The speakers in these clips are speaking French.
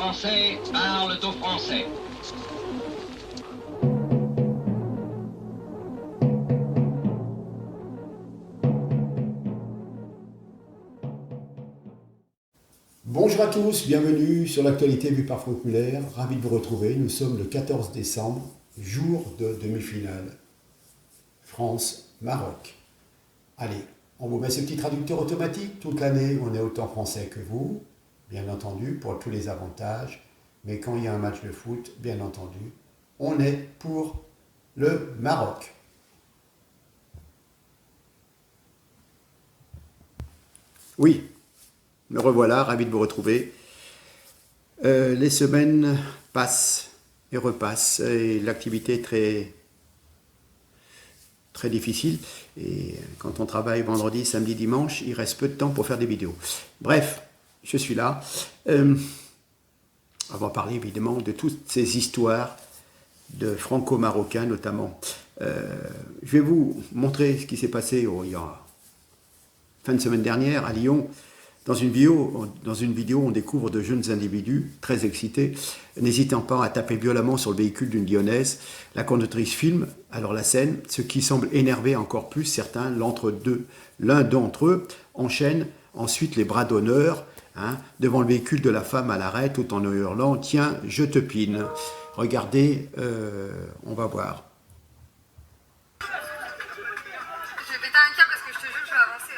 Français parlent aux Français. Bonjour à tous, bienvenue sur l'actualité vue par Franck Muller. Ravi de vous retrouver. Nous sommes le 14 décembre, jour de demi-finale. France-Maroc. Allez, on vous met ce petit traducteur automatique. Toute l'année, on est autant français que vous, bien entendu, pour tous les avantages. Mais quand il y a un match de foot, bien entendu, on est pour le Maroc. Oui, me revoilà, ravi de vous retrouver. Les semaines passent et repassent et l'activité est très difficile. Et quand on travaille vendredi, samedi, dimanche, il reste peu de temps pour faire des vidéos. Bref, je suis là. On va parler évidemment de toutes ces histoires de franco-marocains notamment. Je vais vous montrer ce qui s'est passé il y a fin de semaine dernière à Lyon. Dans une vidéo, on découvre de jeunes individus très excités, n'hésitant pas à taper violemment sur le véhicule d'une Lyonnaise. La conductrice filme alors la scène, ce qui semble énerver encore plus certains. L'un d'entre eux enchaîne ensuite les bras d'honneur devant le véhicule de la femme à l'arrêt tout en hurlant « Tiens, je te pine ». Regardez, on va voir. Je vais péter un câble parce que je te jure, je vais avancer.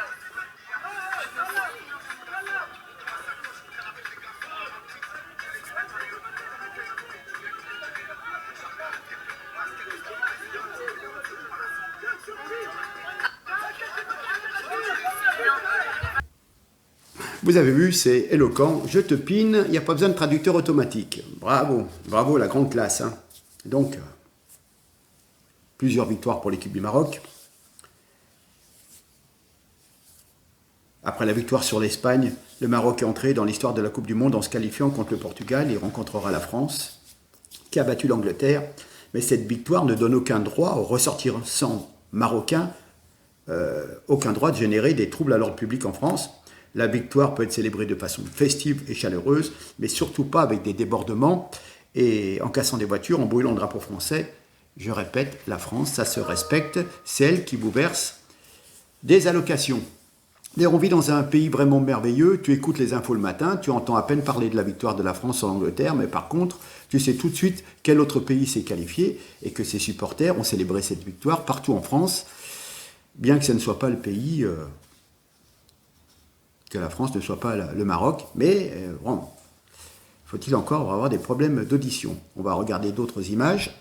Vous avez vu, c'est éloquent. Je te pine, il n'y a pas besoin de traducteur automatique. Bravo, bravo, la grande classe. Donc, plusieurs victoires pour l'équipe du Maroc. Après la victoire sur l'Espagne, le Maroc est entré dans l'histoire de la Coupe du Monde en se qualifiant contre le Portugal et rencontrera la France, qui a battu l'Angleterre. Mais cette victoire ne donne aucun droit aux ressortissants marocains, aucun droit de générer des troubles à l'ordre public en France. La victoire peut être célébrée de façon festive et chaleureuse, mais surtout pas avec des débordements et en cassant des voitures, en brûlant le drapeau français. Je répète, la France, ça se respecte, c'est elle qui vous verse des allocations. D'ailleurs, on vit dans un pays vraiment merveilleux, tu écoutes les infos le matin, tu entends à peine parler de la victoire de la France sur l'Angleterre, mais par contre, tu sais tout de suite quel autre pays s'est qualifié et que ses supporters ont célébré cette victoire partout en France, bien que ce ne soit pas le pays... que la France ne soit pas le Maroc, mais bon, faut-il encore avoir des problèmes d'audition? On va regarder d'autres images.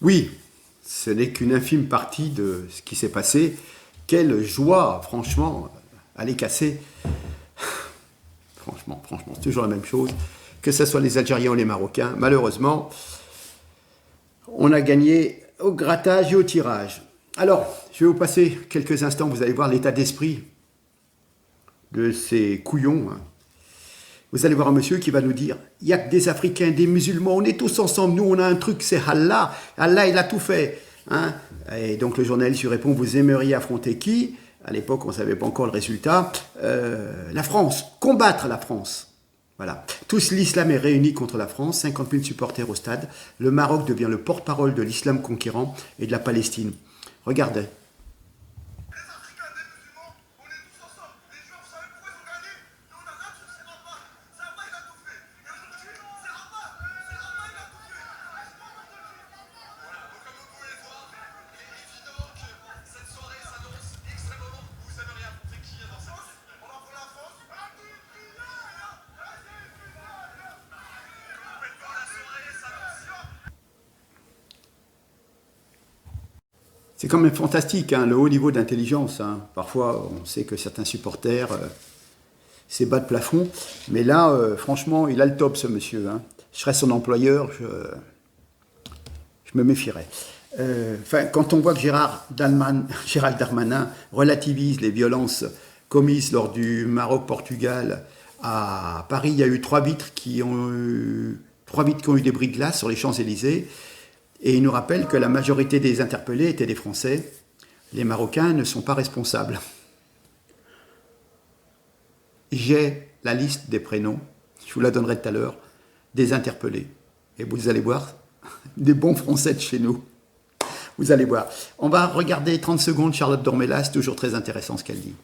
Oui, ce n'est qu'une infime partie de ce qui s'est passé. Quelle joie, franchement, à les casser. Franchement, c'est toujours la même chose. Que ce soit les Algériens ou les Marocains, malheureusement, on a gagné au grattage et au tirage. Alors, je vais vous passer quelques instants, vous allez voir l'état d'esprit de ces couillons. Vous allez voir un monsieur qui va nous dire « Il n'y a que des Africains, des musulmans, on est tous ensemble, nous on a un truc, c'est Allah, Allah il a tout fait. » Et donc le journaliste lui répond « Vous aimeriez affronter qui ?» À l'époque, on ne savait pas encore le résultat. La France, combattre la France. Voilà. Tous l'islam est réuni contre la France, 50 000 supporters au stade. Le Maroc devient le porte-parole de l'islam conquérant et de la Palestine. Regardez. C'est quand même fantastique, le haut niveau d'intelligence. Parfois, on sait que certains supporters, c'est bas de plafond. Mais là, franchement, il a le top, ce monsieur. Je serais son employeur, je je me méfierais. Quand on voit que Gérald Darmanin relativise les violences commises lors du Maroc-Portugal à Paris, il y a eu 3 vitres qui ont eu des bris de glace sur les Champs-Élysées, et il nous rappelle que la majorité des interpellés étaient des Français. Les Marocains ne sont pas responsables. J'ai la liste des prénoms, je vous la donnerai tout à l'heure, des interpellés. Et vous allez voir, des bons Français de chez nous. Vous allez voir. On va regarder 30 secondes Charlotte Dornelas, toujours très intéressant ce qu'elle dit.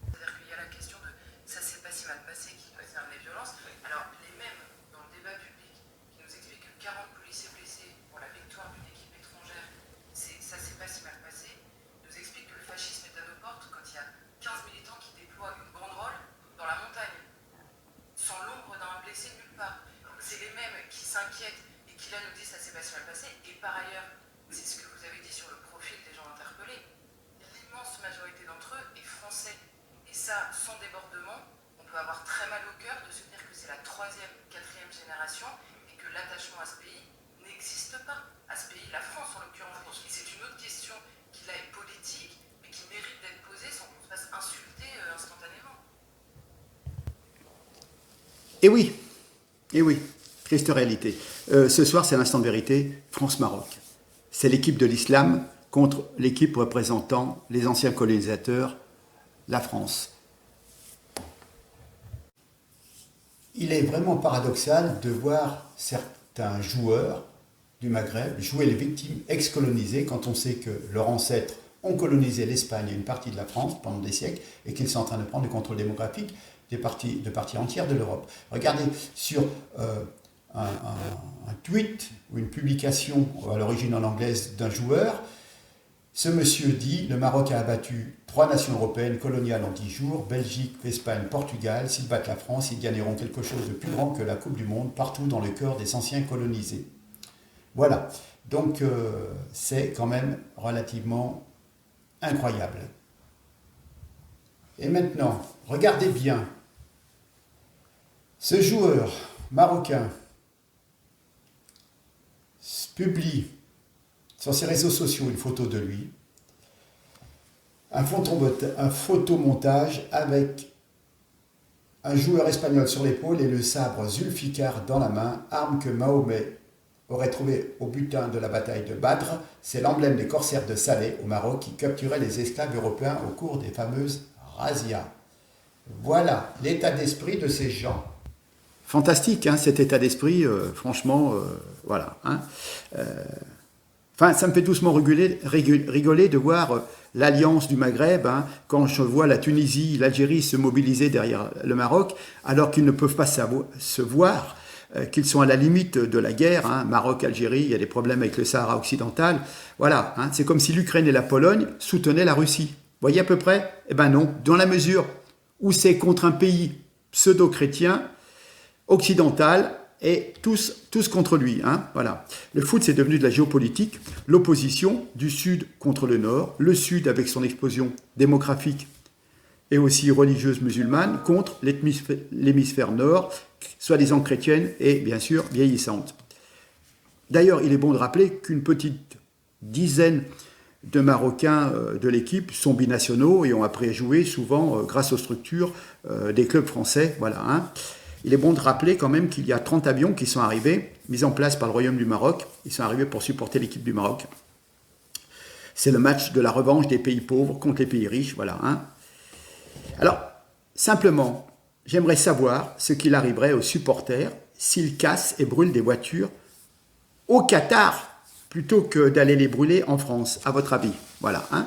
C'est-à-dire qu'il y a la question de ça s'est pas si mal passé qui concerne les violences. Alors, les mêmes dans le débat public qui nous expliquent que 40 policiers blessés pour la victoire d'une équipe étrangère, ça s'est pas si mal passé, nous expliquent que le fascisme est à nos portes quand il y a 15 militants qui déploient une banderole dans la montagne, sans l'ombre d'un blessé nulle part. C'est les mêmes qui s'inquiètent et qui là nous disent ça s'est pas si mal passé. Et par ailleurs, c'est ce que vous avez dit sur le profil des gens interpellés. L'immense majorité d'entre eux est français. Et ça, sans débordement, on peut avoir très mal au cœur de se dire que c'est la 3e, 4e génération et que l'attachement à ce pays n'existe pas. À ce pays, la France en l'occurrence. Et c'est une autre question qui là est politique, mais qui mérite d'être posée sans qu'on se fasse insulter instantanément. Et oui, triste réalité. Ce soir, c'est l'instant de vérité, France-Maroc. C'est l'équipe de l'islam contre l'équipe représentant les anciens colonisateurs, la France. Il est vraiment paradoxal de voir certains joueurs du Maghreb jouer les victimes ex-colonisées quand on sait que leurs ancêtres ont colonisé l'Espagne et une partie de la France pendant des siècles et qu'ils sont en train de prendre le contrôle démographique de parties entières de l'Europe. Regardez sur un tweet ou une publication à l'origine en anglaise d'un joueur. Ce monsieur dit « Le Maroc a abattu 3 nations européennes coloniales en 10 jours, Belgique, Espagne, Portugal. S'ils battent la France, ils gagneront quelque chose de plus grand que la Coupe du Monde partout dans le cœur des anciens colonisés. » Voilà, donc c'est quand même relativement incroyable. Et maintenant, regardez bien, ce joueur marocain publie sur ses réseaux sociaux une photo de lui, un photomontage avec un joueur espagnol sur l'épaule et le sabre Zulfikar dans la main, arme que Mahomet aurait trouvé au butin de la bataille de Badr. C'est l'emblème des corsaires de Salé au Maroc qui capturaient les esclaves européens au cours des fameuses razzias. Voilà l'état d'esprit de ces gens. Fantastique, hein, cet état d'esprit, franchement, voilà. Hein. Ça me fait doucement rigoler de voir l'alliance du Maghreb, hein, quand je vois la Tunisie, l'Algérie se mobiliser derrière le Maroc, alors qu'ils ne peuvent pas se voir, qu'ils sont à la limite de la guerre. Hein, Maroc, Algérie, il y a des problèmes avec le Sahara occidental. Voilà, hein, c'est comme si l'Ukraine et la Pologne soutenaient la Russie. Vous voyez à peu près? Eh bien non, dans la mesure où c'est contre un pays pseudo-chrétien, occidental, et tous contre lui. Hein, voilà. Le foot, c'est devenu de la géopolitique, l'opposition du Sud contre le Nord, le Sud avec son explosion démographique et aussi religieuse musulmane, contre l'hémisphère Nord, soi-disant chrétienne et bien sûr vieillissante. D'ailleurs, il est bon de rappeler qu'une petite dizaine de Marocains de l'équipe sont binationaux et ont appris à jouer souvent grâce aux structures des clubs français. Voilà, hein. Il est bon de rappeler quand même qu'il y a 30 avions qui sont arrivés, mis en place par le Royaume du Maroc. Ils sont arrivés pour supporter l'équipe du Maroc. C'est le match de la revanche des pays pauvres contre les pays riches. Voilà, hein. Alors, simplement, j'aimerais savoir ce qu'il arriverait aux supporters s'ils cassent et brûlent des voitures au Qatar plutôt que d'aller les brûler en France, à votre avis. Voilà, hein.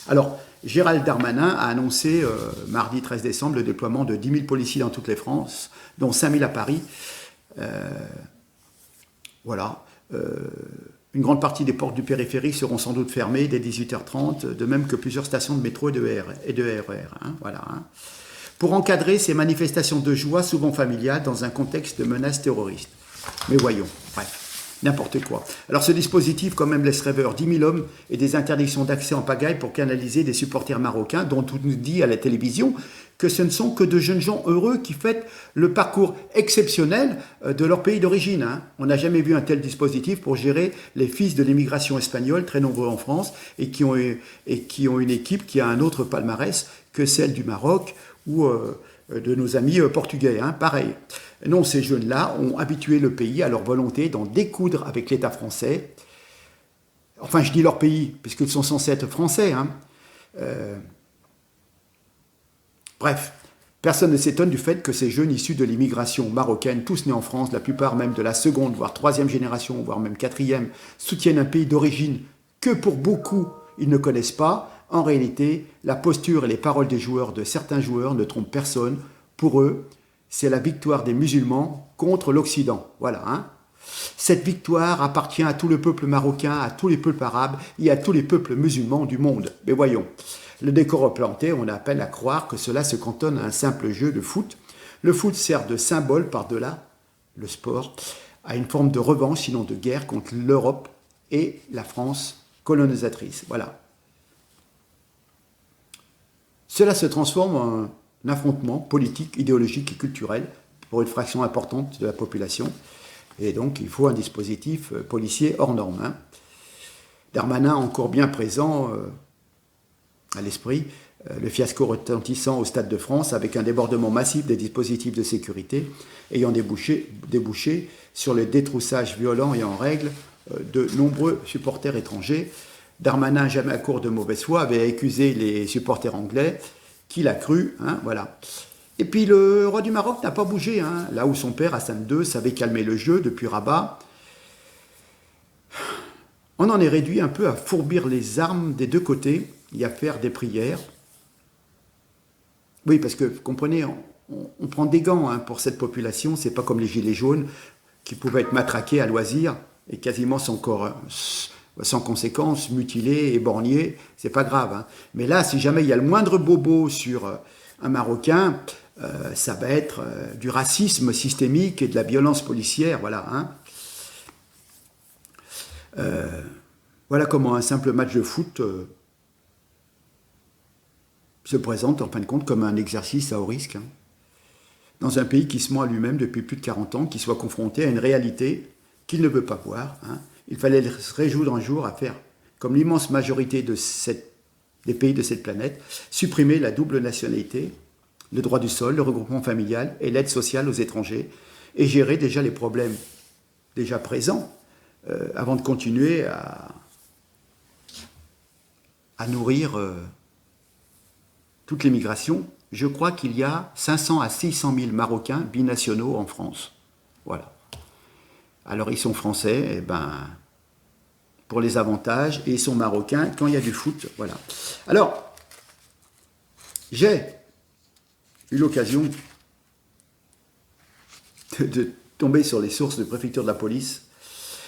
Alors, Gérald Darmanin a annoncé mardi 13 décembre le déploiement de 10 000 policiers dans toutes les France, dont 5 000 à Paris. Voilà. Une grande partie des portes du périphérique seront sans doute fermées dès 18h30, de même que plusieurs stations de métro et de RER. Hein, voilà, hein. Pour encadrer ces manifestations de joie souvent familiales dans un contexte de menaces terroristes. Mais voyons, bref. N'importe quoi. Alors ce dispositif quand même laisse rêveur 10 000 hommes et des interdictions d'accès en pagaille pour canaliser des supporters marocains dont on nous dit à la télévision que ce ne sont que de jeunes gens heureux qui fêtent le parcours exceptionnel de leur pays d'origine. On n'a jamais vu un tel dispositif pour gérer les fils de l'immigration espagnole, très nombreux en France, et qui ont une équipe qui a un autre palmarès que celle du Maroc ou de nos amis portugais. Pareil. Non, ces jeunes-là ont habitué le pays à leur volonté d'en découdre avec l'État français. Enfin, je dis leur pays, puisqu'ils sont censés être français. Bref, personne ne s'étonne du fait que ces jeunes issus de l'immigration marocaine, tous nés en France, la plupart même de la seconde, voire troisième génération, voire même quatrième, soutiennent un pays d'origine que pour beaucoup ils ne connaissent pas. En réalité, la posture et les paroles des joueurs, de certains joueurs, ne trompent personne. Pour eux, c'est la victoire des musulmans contre l'Occident. Voilà. Cette victoire appartient à tout le peuple marocain, à tous les peuples arabes et à tous les peuples musulmans du monde. Mais voyons, le décor planté, on a à peine à croire que cela se cantonne à un simple jeu de foot. Le foot sert de symbole par-delà le sport à une forme de revanche, sinon de guerre, contre l'Europe et la France colonisatrice. Voilà. Cela se transforme en un affrontement politique, idéologique et culturel pour une fraction importante de la population. Et donc, il faut un dispositif policier hors norme. Darmanin, encore bien présent à l'esprit, le fiasco retentissant au Stade de France avec un débordement massif des dispositifs de sécurité ayant débouché sur le détroussage violent et en règle de nombreux supporters étrangers. Darmanin, jamais à court de mauvaise foi, avait accusé les supporters anglais, qu'il a cru, voilà. Et puis le roi du Maroc n'a pas bougé, là où son père, Hassan II, savait calmer le jeu depuis Rabat. On en est réduit un peu à fourbir les armes des deux côtés et à faire des prières. Oui, parce que, vous comprenez, on prend des gants pour cette population, c'est pas comme les gilets jaunes qui pouvaient être matraqués à loisir et quasiment sans conséquences, mutilés, éborgnés, c'est pas grave. Mais là, si jamais il y a le moindre bobo sur un Marocain, ça va être du racisme systémique et de la violence policière, voilà. Voilà comment un simple match de foot se présente, en fin de compte, comme un exercice à haut risque. Dans un pays qui se ment à lui-même depuis plus de 40 ans, qui soit confronté à une réalité qu'il ne veut pas voir. Il fallait se résoudre un jour à faire, comme l'immense majorité des pays de cette planète, supprimer la double nationalité, le droit du sol, le regroupement familial et l'aide sociale aux étrangers, et gérer déjà les problèmes déjà présents, avant de continuer à nourrir toute l'immigration. Je crois qu'il y a 500 à 600 000 Marocains binationaux en France. Voilà. Alors ils sont français, pour les avantages, et ils sont marocains quand il y a du foot. Voilà. Alors, j'ai eu l'occasion de tomber sur les sources de préfecture de la police.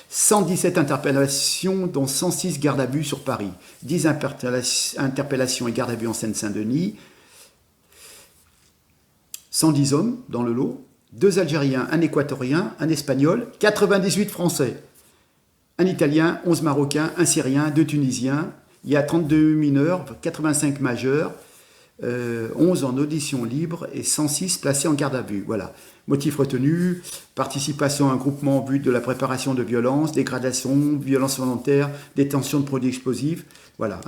117 interpellations, dont 106 gardes à vue sur Paris, 10 interpellations et gardes à vue en Seine-Saint-Denis, 110 hommes dans le lot, 2 Algériens, un Équatorien, un Espagnol, 98 Français, un Italien, 11 Marocains, un Syrien, 2 Tunisiens, il y a 32 mineurs, 85 majeurs, 11 en audition libre et 106 placés en garde à vue. Voilà. Motif retenu, participation à un groupement en vue de la préparation de violences, dégradation, violence volontaire, détention de produits explosifs, voilà.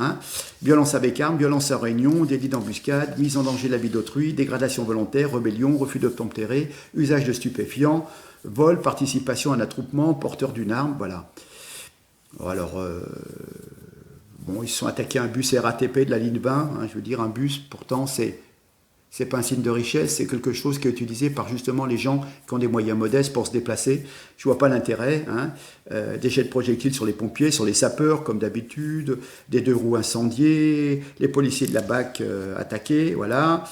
Violence avec arme, violence en réunion, délit d'embuscade, mise en danger de la vie d'autrui, dégradation volontaire, rébellion, refus d'obtempérer, usage de stupéfiants, vol, participation à un attroupement, porteur d'une arme, voilà. Alors, ils se sont attaqués à un bus RATP de la ligne 20, je veux dire, un bus, pourtant, c'est pas un signe de richesse, c'est quelque chose qui est utilisé par justement les gens qui ont des moyens modestes pour se déplacer. Je vois pas l'intérêt. Des jets de projectiles sur les pompiers, sur les sapeurs, comme d'habitude, des 2 roues incendiées, les policiers de la BAC attaqués, voilà.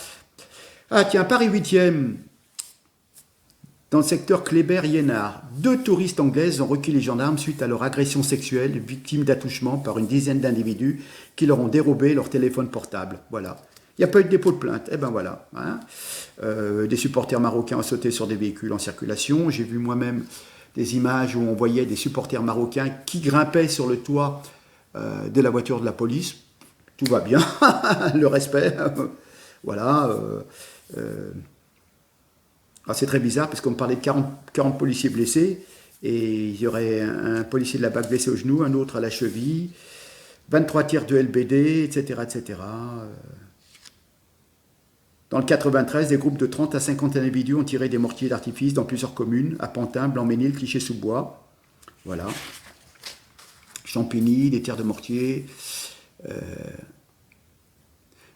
Ah tiens, Paris 8e, dans le secteur Kléber-Iénard, 2 touristes anglaises ont requis les gendarmes suite à leur agression sexuelle, victimes d'attouchement par une dizaine d'individus qui leur ont dérobé leur téléphone portable, voilà. Il n'y a pas eu de dépôt de plainte. Voilà. Des supporters marocains ont sauté sur des véhicules en circulation. J'ai vu moi-même des images où on voyait des supporters marocains qui grimpaient sur le toit de la voiture de la police. Tout va bien, le respect. Voilà. C'est très bizarre parce qu'on me parlait de 40 policiers blessés et il y aurait un policier de la BAC blessé au genou, un autre à la cheville, 23 tirs de LBD, etc. etc. Dans le 93, des groupes de 30 à 50 individus ont tiré des mortiers d'artifice dans plusieurs communes, à Pantin, Blanc-Ménil, Clichy-sous-Bois. Voilà. Champigny, des tirs de mortier.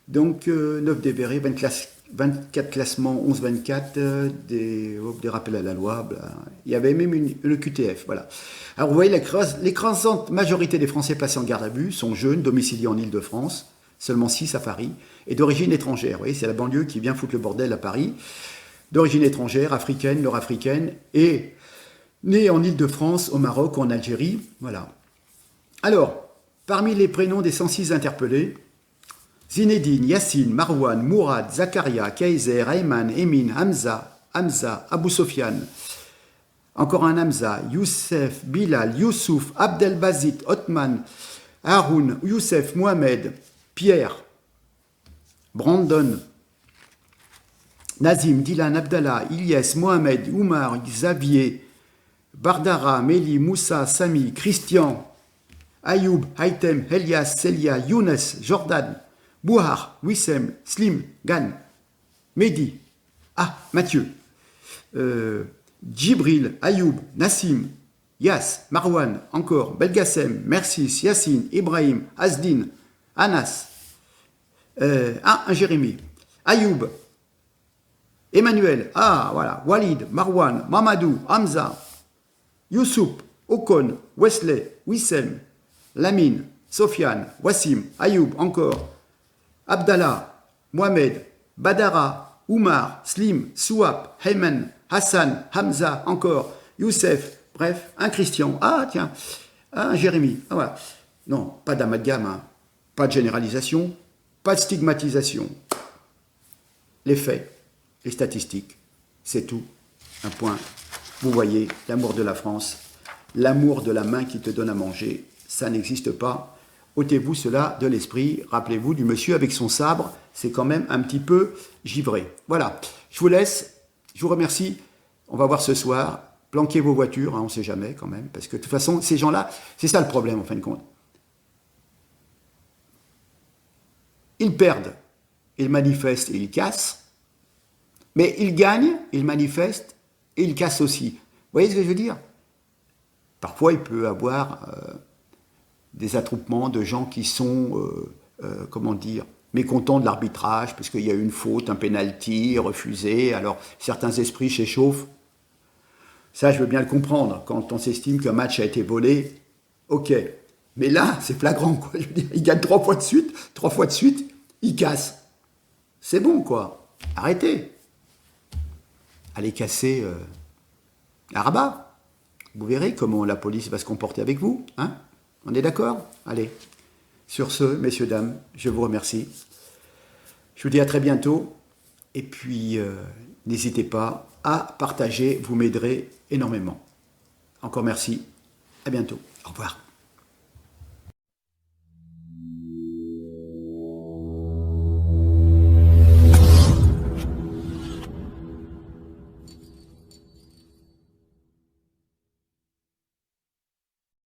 Donc, 9 dévérés, 24 classements, 11-24, des rappels à la loi. Bla. Il y avait même une QTF. Voilà. Alors, vous voyez, l'écrasante majorité des Français placés en garde à vue sont jeunes, domiciliés en Île-de-France, seulement 6 à Paris, et d'origine étrangère. Vous voyez, c'est la banlieue qui vient foutre le bordel à Paris. D'origine étrangère, africaine, nord-africaine, et née en Île-de-France, au Maroc ou en Algérie. Voilà. Alors, parmi les prénoms des 106 interpellés, Zinedine, Yassine, Marwan, Mourad, Zakaria, Kaiser, Ayman, Emin, Hamza, Abou Sofiane, encore un Hamza, Youssef, Bilal, Youssouf, Abdelbazit, Othman, Haroun, Youssef, Mohamed, Pierre, Brandon, Nazim, Dylan, Abdallah, Ilyes, Mohamed, Oumar, Xavier, Bardara, Méli, Moussa, Sami, Christian, Ayoub, Haïtem, Elias, Celia, Younes, Jordan, Bouhar, Wissem, Slim, Gan, Mehdi, Mathieu, Djibril, Ayoub, Nassim, Yas, Marwan, encore, Belgassem, Mercis, Yassine, Ibrahim, Asdin, Anas, un Jérémy, Ayoub, Emmanuel, voilà, Walid, Marwan, Mamadou, Hamza, Youssouf, Okon, Wesley, Wissem, Lamine, Sofiane, Wassim, Ayoub, encore, Abdallah, Mohamed, Badara, Oumar, Slim, Souab, Heyman, Hassan, Hamza, encore, Youssef, bref, un Christian, tiens, un Jérémy, voilà. Non, pas d'amalgame, hein. Pas de généralisation, pas de stigmatisation. Les faits, les statistiques, c'est tout. Un point. Vous voyez, l'amour de la France, l'amour de la main qui te donne à manger, ça n'existe pas. Ôtez-vous cela de l'esprit. Rappelez-vous du monsieur avec son sabre, c'est quand même un petit peu givré. Voilà, je vous laisse, je vous remercie. On va voir ce soir. Planquez vos voitures, hein, on ne sait jamais quand même, parce que de toute façon, ces gens-là, c'est ça le problème en fin de compte. Ils perdent, ils manifestent et ils cassent, mais ils gagnent, ils manifestent et ils cassent aussi. Vous voyez ce que je veux dire? Parfois, il peut y avoir des attroupements de gens qui sont, comment dire, mécontents de l'arbitrage, parce qu'il y a eu une faute, un penalty refusé, alors certains esprits s'échauffent. Ça, je veux bien le comprendre. Quand on s'estime qu'un match a été volé, ok. Mais là, c'est flagrant, quoi. Je veux dire, il gagne 3 fois de suite, il casse. C'est bon, quoi. Arrêtez. Allez casser à Rabat. Vous verrez comment la police va se comporter avec vous. Hein? On est d'accord? Allez. Sur ce, messieurs, dames, je vous remercie. Je vous dis à très bientôt. Et puis, n'hésitez pas à partager, vous m'aiderez énormément. Encore merci. À bientôt. Au revoir.